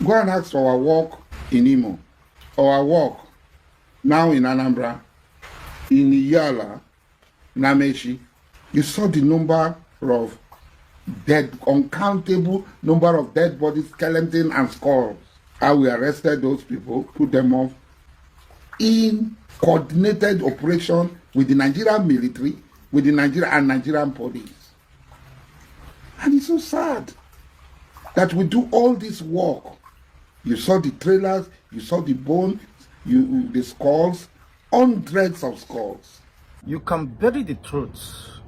Go and ask our work in Imo, our work now in Anambra, in Iyala, Namechi. You saw the number of dead, uncountable number of dead bodies, skeleton and skulls. How we arrested those people, put them off in coordinated operation with the Nigerian military, with the Nigerian police. And it's so sad that we do all this work. You saw the trailers, you saw the bones, the skulls, hundreds of skulls. You can bury the truth,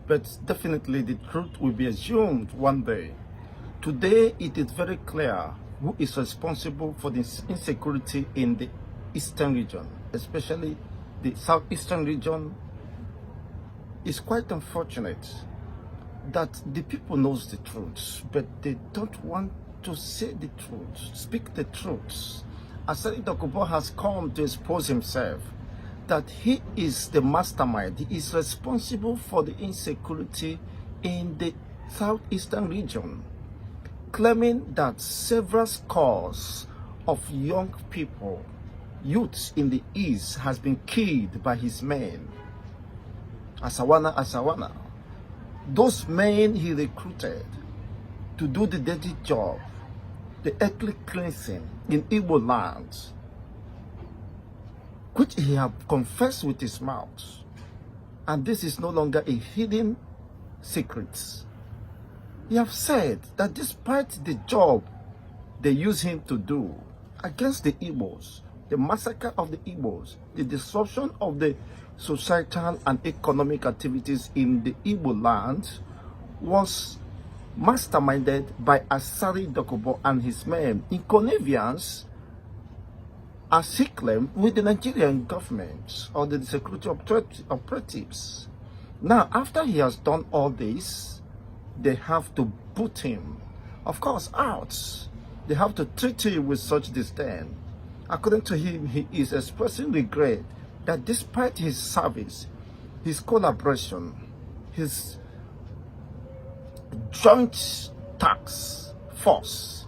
but definitely the truth will be assumed one day. Today, it is very clear who is responsible for this insecurity in the eastern region, especially the southeastern region. It's quite unfortunate that the people knows the truth, but they don't want to say the truth, speak the truth. Asari Dokubo has come to expose himself that he is the mastermind. He is responsible for the insecurity in the southeastern region, claiming that several scores of young people, youths in the east, has been killed by his men. Asawana. Those men he recruited to do the dirty job, the ethnic cleansing in Igbo lands, which he had confessed with his mouth. And this is no longer a hidden secret. He have said that despite the job they use him to do against the Igbos, the massacre of the Igbos, the disruption of the societal and economic activities in the Igbo land, was masterminded by Asari Dokubo and his men in connivance, as he claimed, with the Nigerian government or the security operatives. Now, after he has done all this, they have to put him, of course, out. They have to treat him with such disdain. According to him, he is expressing regret that despite his service, his collaboration, his joint task force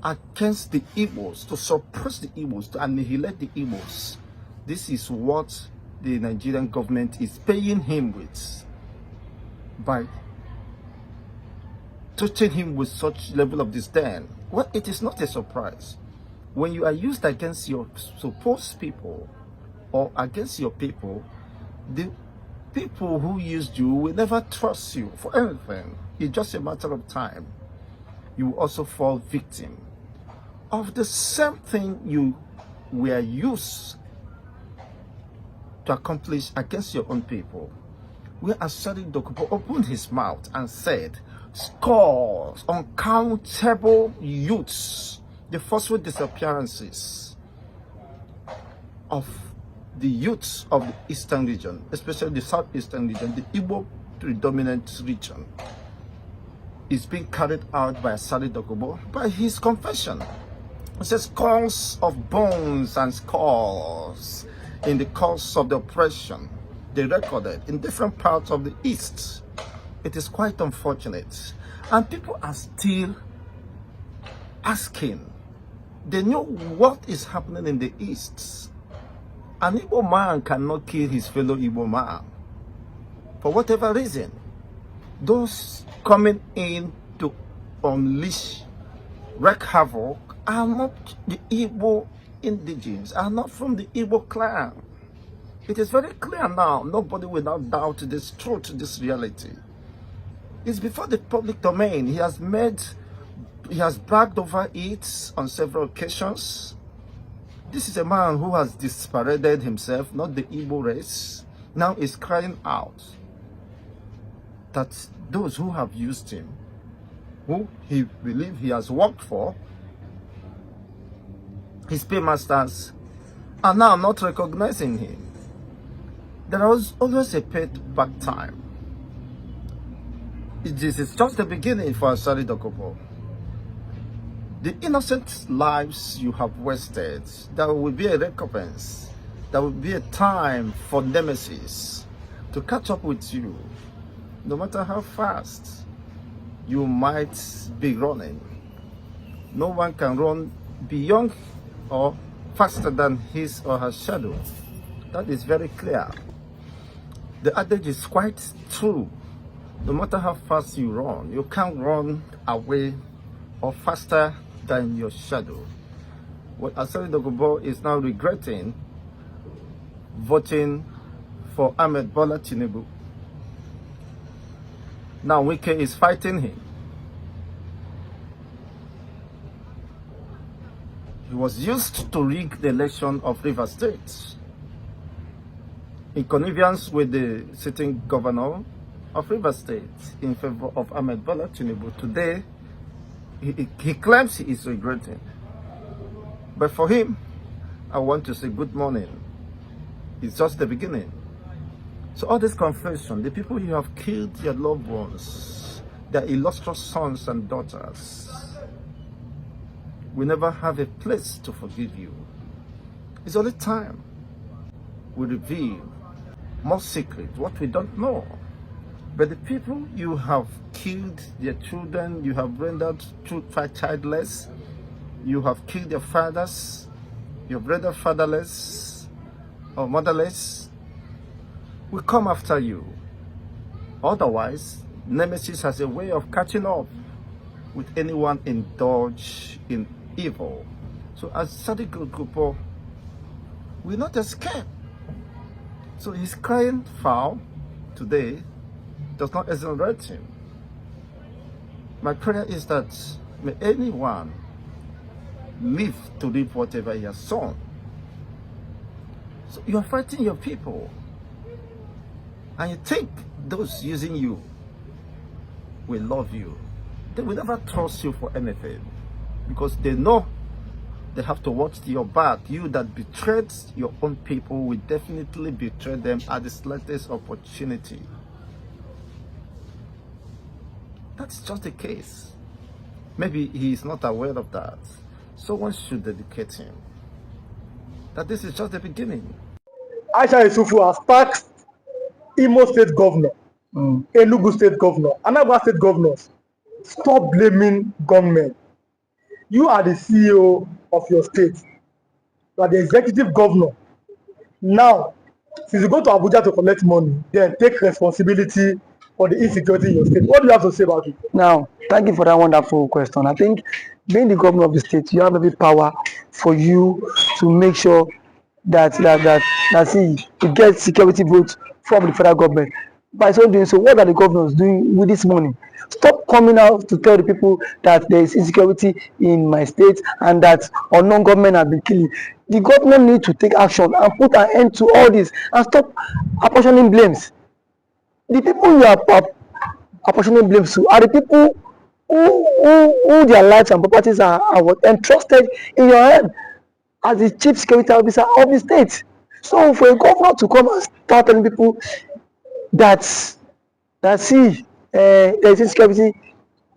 against the Igbos, to suppress the Igbos, to annihilate the Igbos, this is what the Nigerian government is paying him with, by treating him with such level of disdain. Well, it is not a surprise. When you are used against your supposed people or against your people, the people who used you will never trust you for anything. It's just a matter of time. You will also fall victim of the same thing you were used to accomplish against your own people. Where Asari Dokubo opened his mouth and said, scores, uncountable youths, the forceful disappearances of the youths of the eastern region, especially the southeastern region, the Igbo predominant region, is being carried out by Asari Dokubo by his confession. It says skulls of bones and skulls in the course of the oppression they recorded in different parts of the east. It is quite unfortunate, and people are still asking. They know what is happening in the east. An Igbo man cannot kill his fellow Igbo man for whatever reason. Those coming in to unleash, wreak havoc, are not the Igbo indigenes, are not from the Igbo clan. It is very clear now. Nobody will now doubt this truth, this reality. It's before the public domain. He has bragged over it on several occasions. This is a man who has disparaded himself, not the Igbo race. Now is crying out that those who have used him, who he believes he has worked for, his paymasters, are now not recognizing him. There was always a paid back time. This is just the beginning for Asari Dokubo. The innocent lives you have wasted, there will be a recompense. There will be a time for nemesis to catch up with you. No matter how fast you might be running, No one can run beyond or faster than his or her shadow. That is very clear. The adage is quite true. No matter how fast you run, you can't run away or faster than your shadow. What Asari Dokubo is now regretting voting for Ahmed Bola Tinubu. Now Wike is fighting him. He was used to rig the election of Rivers State in connivance with the sitting governor of Rivers State in favor of Ahmed Bola Tinubu. Today, he claims he is regretting. But for him, I want to say good morning. It's just the beginning. So all this confession, the people you have killed your loved ones, their illustrious sons and daughters, will never have a place to forgive you. It's only time we reveal more secret, what we don't know. But the people you have killed, their children, you have rendered childless, you have killed their fathers, you have rendered fatherless or motherless, will come after you. Otherwise, Nemesis has a way of catching up with anyone indulged in evil. So as Asari Dokubo will not escape. So his crying foul today does not exonerate him. My prayer is that may anyone live to reap whatever he has sown. So you are fighting your people, and you think those using you will love you. They will never trust you for anything, because they know they have to watch your back. You that betrayed your own people will definitely betray them at the slightest opportunity. That's just the case. Maybe he is not aware of that. Someone should educate him that this is just the beginning. Aisha Yusufu has taxed Imo State Governor, Enugu State Governor, Anambra State Governors. Stop blaming gunmen. You are the CEO of your state. You are the executive governor. Now, since you go to Abuja to collect money, then take responsibility for the insecurity in your state. What do you have to say about it? Now, thank you for that wonderful question. I think being the governor of the state, you have every power for you to make sure that you get security votes from the federal government. By so doing so, what are the governors doing with this money? Stop coming out to tell the people that there is insecurity in my state and that unknown government have been killing. The government need to take action and put an end to all this and stop apportioning blames. The people you are apportioning blames to are the people who their lives and properties are entrusted in your hand as the chief security officer of the state. So for a governor to come and start telling people that there is insecurity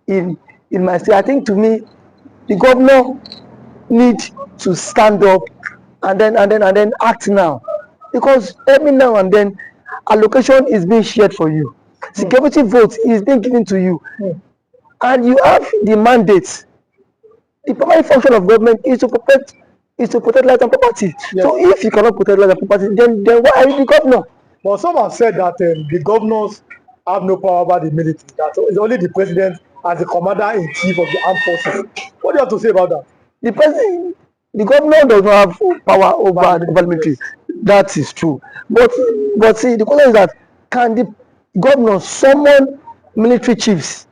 in my state, I think to me the governor need to stand up and then act now, because every now and then allocation is being shared for you, security vote is being given to you, and you have the mandate. The primary function of government is to protect life and property. Yes. So if you cannot protect life and property, then why are you the governor? But some have said that the governors have no power over the military. That it's only the president as the commander-in-chief of the armed forces. What do you have to say about that? The governor does not have power over the military. That is true. But see, the question is that can the governor summon military chiefs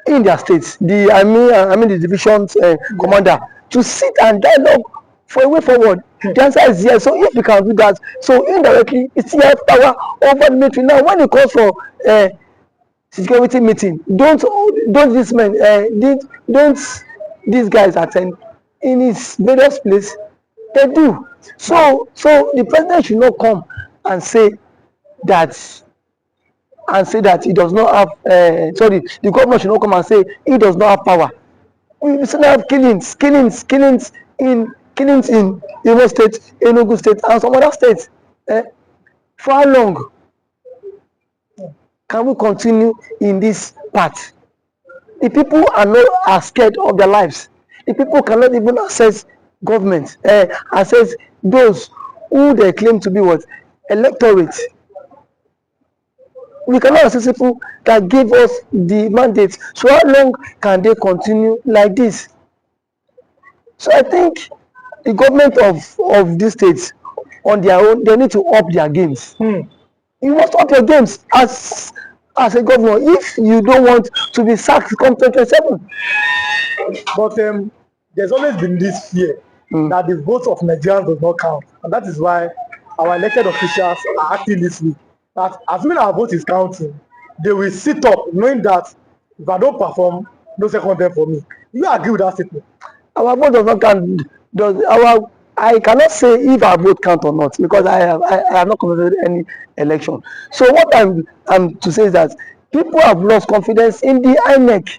in their states, the division's commander, to sit and dialogue for a way forward? The answer is yes. So if you can do that, so indirectly it's still have power over the military. Now when it calls for security meeting, don't these men don't these guys attend in his various place? They do. So the president should not come and say that he does not have the governor should not come and say he does not have power. We still have killings in Imo State, Enugu State, and some other states. For how long can we continue in this path? The people are scared of their lives. The people cannot even access government, access those who they claim to be what electorate. We cannot access people that gave us the mandate. So how long can they continue like this? So I think the government of these states on their own, they need to up their games. You must up your games as a governor if you don't want to be sacked come 2027. But there's always been this fear that the votes of Nigerians does not count, and that is why our elected officials are acting this way. That as soon as our vote is counting, they will sit up knowing that if I don't perform, no second term for me. You agree with that statement? Our vote does not count. I cannot say if our vote count or not because I have not conducted any election. So what I'm to say is that people have lost confidence in the INEC.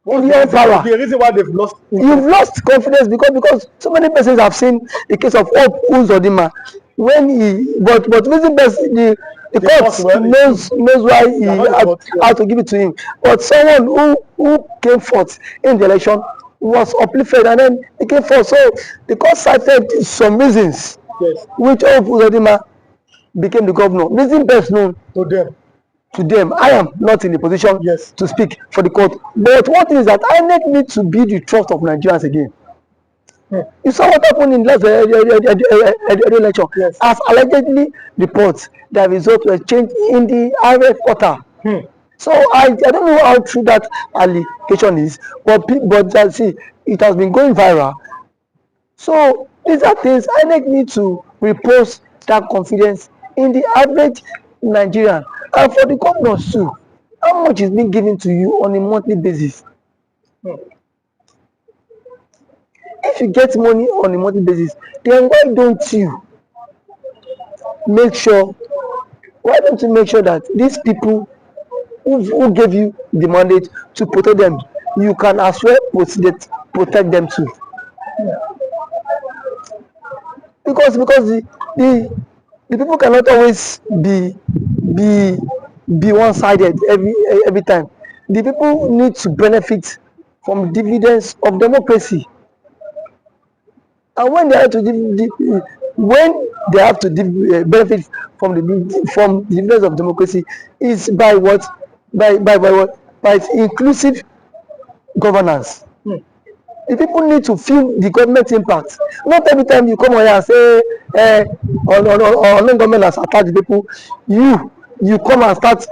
In the power. The reason why they've lost You've lost confidence because so many persons have seen the case of Hope Uzodinma when he but reason best the court knows why he had to give it to him. But someone who came forth in the election was uplifted and then he came forth. So the court cited some reasons which Hope Uzodinma became the governor. Reason best known to them. I am not in a position to speak for the court. But one thing is that INEC needs to be the trust of Nigerians again. You saw what happened in last election. As allegedly reports that result was changed in the RF quarter. So I don't know how true that allegation is, but see, it has been going viral. So these are things INEC need to repose that confidence in the average Nigerian. And for the governors too, how much is being given to you on a monthly basis? If you get money on a monthly basis, then why don't you make sure that these people who gave you the mandate to protect them, you can as well protect them too? Because the people cannot always be one-sided every time. The people need to benefit from dividends of democracy. And when they have to benefit from the dividends of democracy is by what? By inclusive governance. The people need to feel the government impact. Not every time you come on here and say on government has attacked the people, you come and start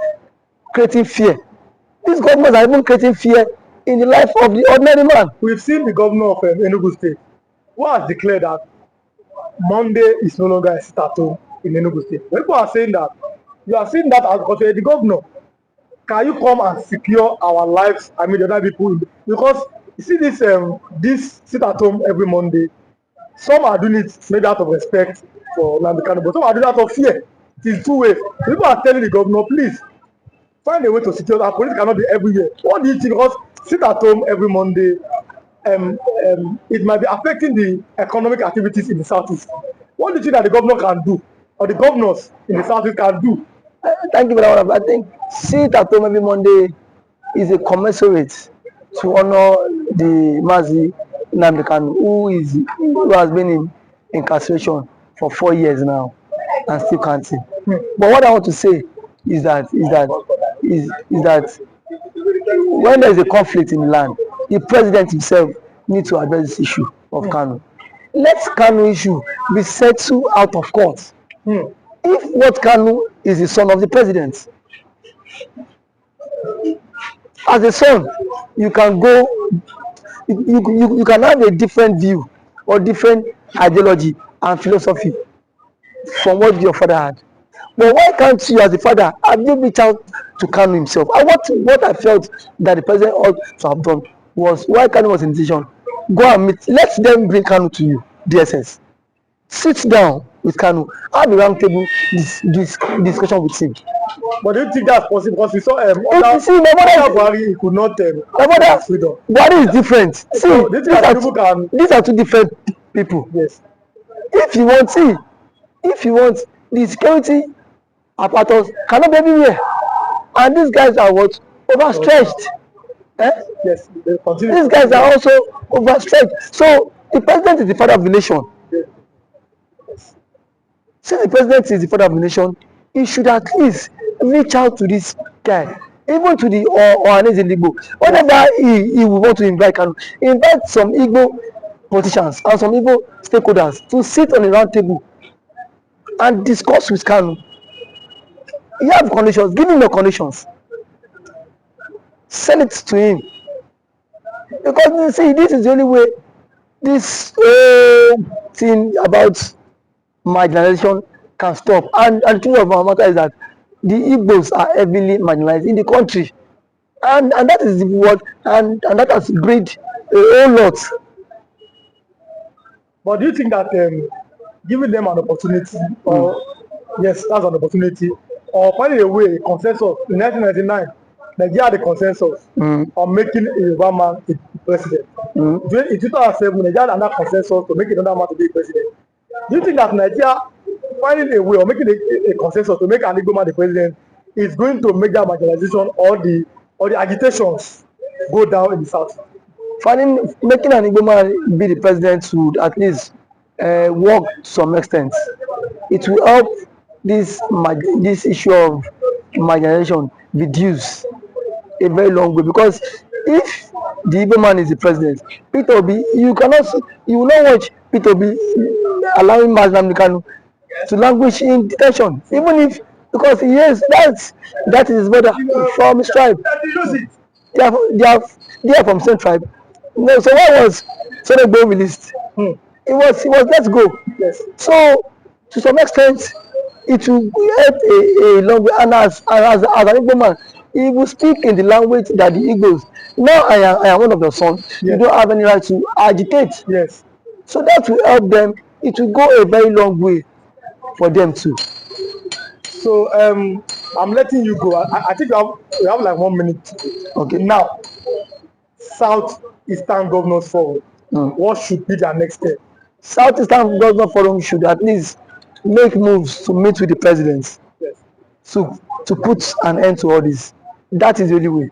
creating fear. These governments are even creating fear in the life of the ordinary man. We've seen the governor of Enugu State who has declared that Monday is no longer a sit-at-home in Enugu State. When people are saying that, you are seeing that as because the governor. Can you come and secure our lives? I mean, the other people, because you see this sit-at-home every Monday. Some are doing it maybe out of respect for nnamdikanu, but some are doing it out of fear. It is two ways. People are telling the governor, please find a way to secure that. Police cannot be everywhere. What do you think? Because sit at home every Monday, it might be affecting the economic activities in the southeast. What do you think that the governor can do, or the governors in the southeast can do? Thank you for that one. I think sit at home every Monday is a commensurate to honor the Mazi Nnamdikanu, who has been in incarceration for 4 years now and still counting. But what I want to say is that when there is a conflict in the land, the president himself needs to address this issue of Kanu. Let Kanu issue be settled out of court. If what Kanu is the son of the president, as a son, you can go, you can have a different view or different ideology and philosophy from what your father had. But why can't you, as a father, have you reached out to Kanu himself? And what I felt that the president ought to have done was, why Kanu was in decision, go and meet, let them bring Kanu to you, DSS. Sit down with Kanu, have a round table discussion with him. But do you think that's possible? Because we saw Buhari, he could not Buhari is different. See, so these are two different people. Yes. If you want the security apparatus cannot be everywhere, and these guys are what? Overstretched. Eh? Yes, they continue. These guys are also overstretched. So the president is the father of the nation. Since the president is the father of the nation, he should at least reach out to this guy, even to the Ohaneze Igbo. Whatever he will want to invite, can invite some Igbo politicians and some Igbo stakeholders to sit on a round table and discuss with Kanu. You have conditions, give him your conditions. Send it to him. Because you see, this is the only way this thing about marginalization can stop. And the truth of our matter is that the Igbos are heavily marginalized in the country. And that is what, and that has breed a whole lot. But do you think that giving them an opportunity, or yes, that's an opportunity, or finding a way, a consensus in 1999, Nigeria had a consensus on making a Yoruba man a president. In 2007, Nigeria had another consensus to make another man to be a president. Do you think that Nigeria finding a way or making a consensus to make an Igbo man the president is going to make that marginalization or the agitations go down in the south? Making an Igbo man be the president would at least work to some extent. It will help this issue of marginalization reduce a very long way, because if the Igbo man is the president, Peter Obi, you will not watch Peter Obi allowing Nnamdikanu to languish in detention, even if, because yes, that is his brother from his tribe. They are from same tribe. No, so why was Sonegbo released? It was let's go. Yes. So to some extent, it will help a long way. And as an Igbo man, he will speak in the language that the Igbos. Now I am one of the sons. Yes. You don't have any right to agitate. Yes. So that will help them. It will go a very long way for them too. So I'm letting you go. I think we have like 1 minute. Okay. Now, Southeastern Governors Forum. What should be their next step? Southeastern Governors Forum should at least make moves to meet with the presidents. Yes. To put an end to all this. That is the only way.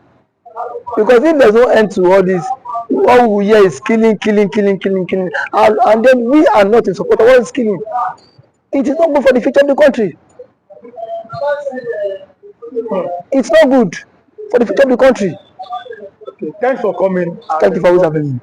Because if there's no end to all this, all we hear is killing. And then we are not in support of all this killing. It is not good for the future of the country. It's not good for the future of the country. Okay, thanks for coming. Thank you for having me.